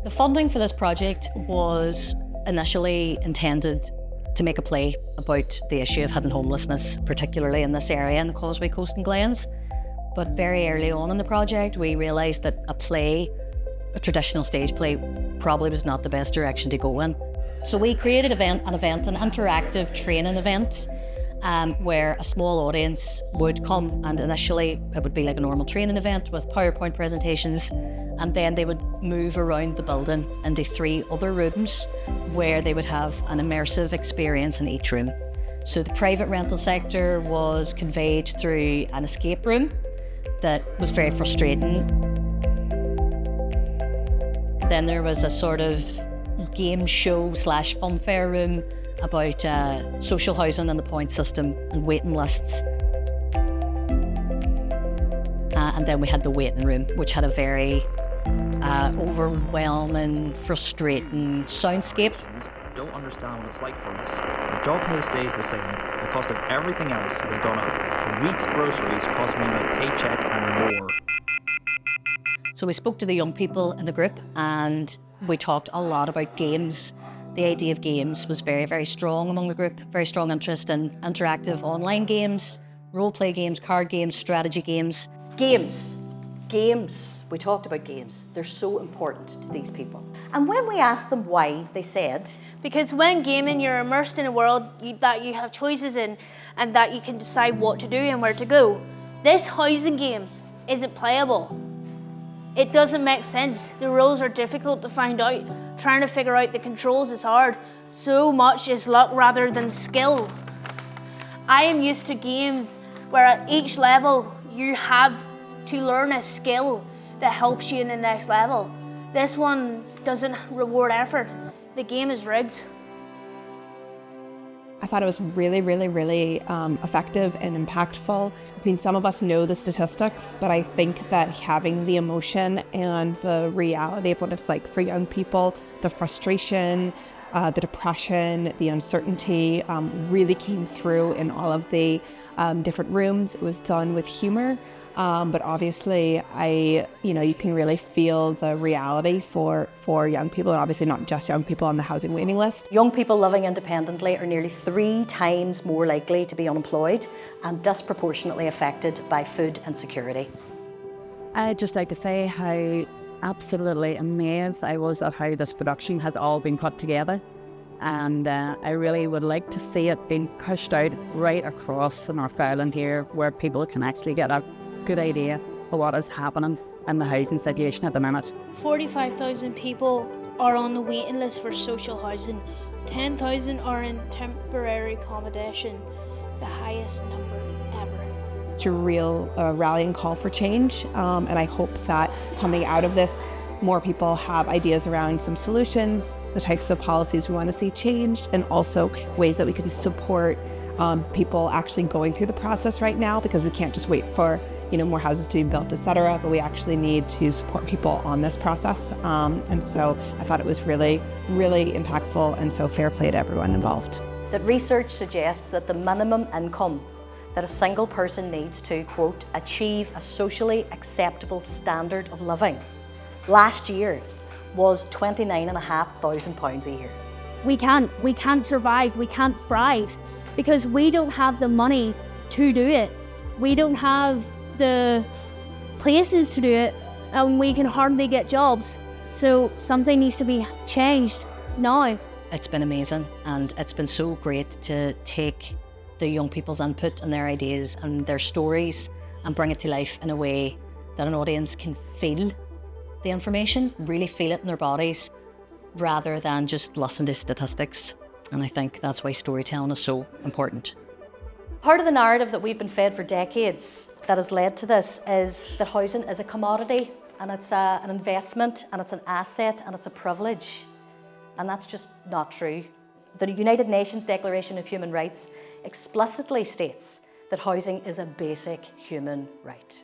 The funding for this project was initially intended to make a play about the issue of hidden homelessness, particularly in this area in the Causeway Coast and Glens. But very early on in the project, we realised that a traditional stage play, probably was not the best direction to go in. So we created an interactive training event, where a small audience would come, and initially it would be like a normal training event with PowerPoint presentations, and then they would move around the building into 3 other rooms where they would have an immersive experience in each room. So the private rental sector was conveyed through an escape room that was very frustrating. Then there was a sort of game show / funfair room about social housing and the point system and waiting lists. And then we had the waiting room, which had a very overwhelming, frustrating soundscape. Don't understand what it's like for us. The job pay stays the same. The cost of everything else has gone up. A week's groceries cost me my paycheck and more. So we spoke to the young people in the group, and we talked a lot about games. The idea of games was very, very strong among the group. Very strong interest in interactive online games, role-play games, card games, strategy games. Games. We talked about games. They're so important to these people. And when we asked them why, they said, because when gaming, you're immersed in a world that you have choices in, and that you can decide what to do and where to go. This housing game isn't playable. It doesn't make sense. The rules are difficult to find out. Trying to figure out the controls is hard. So much is luck rather than skill. I am used to games where at each level you have to learn a skill that helps you in the next level. This one doesn't reward effort. The game is rigged. I thought it was really, really, really effective and impactful. I mean, some of us know the statistics, but I think that having the emotion and the reality of what it's like for young people, the frustration, the depression, the uncertainty really came through in all of the different rooms. It was done with humor. But obviously, you can really feel the reality for young people, and obviously not just young people on the housing waiting list. Young people living independently are nearly 3 times more likely to be unemployed and disproportionately affected by food insecurity. I'd just like to say how absolutely amazed I was at how this production has all been put together. And I really would like to see it being pushed out right across the North Island here, where people can actually get a good idea of what is happening in the housing situation at the minute. 45,000 people are on the waiting list for social housing. 10,000 are in temporary accommodation, the highest number ever. It's a real rallying call for change, and I hope that coming out of this, more people have ideas around some solutions, the types of policies we want to see changed, and also ways that we can support people actually going through the process right now, because we can't just wait for more houses to be built, etc. But we actually need to support people on this process. And so I thought it was really, really impactful, and so fair play to everyone involved. That research suggests that the minimum income that a single person needs to, quote, achieve a socially acceptable standard of living last year was £29,500 a year. We can't survive, we can't thrive, because we don't have the money to do it. We don't have the places to do it, and we can hardly get jobs. So something needs to be changed now. It's been amazing, and it's been so great to take the young people's input and their ideas and their stories and bring it to life in a way that an audience can feel the information, really feel it in their bodies, rather than just listen to statistics. And I think that's why storytelling is so important. Part of the narrative that we've been fed for decades that has led to this is that housing is a commodity, and it's an investment, and it's an asset, and it's a privilege. And that's just not true. The United Nations Declaration of Human Rights explicitly states that housing is a basic human right.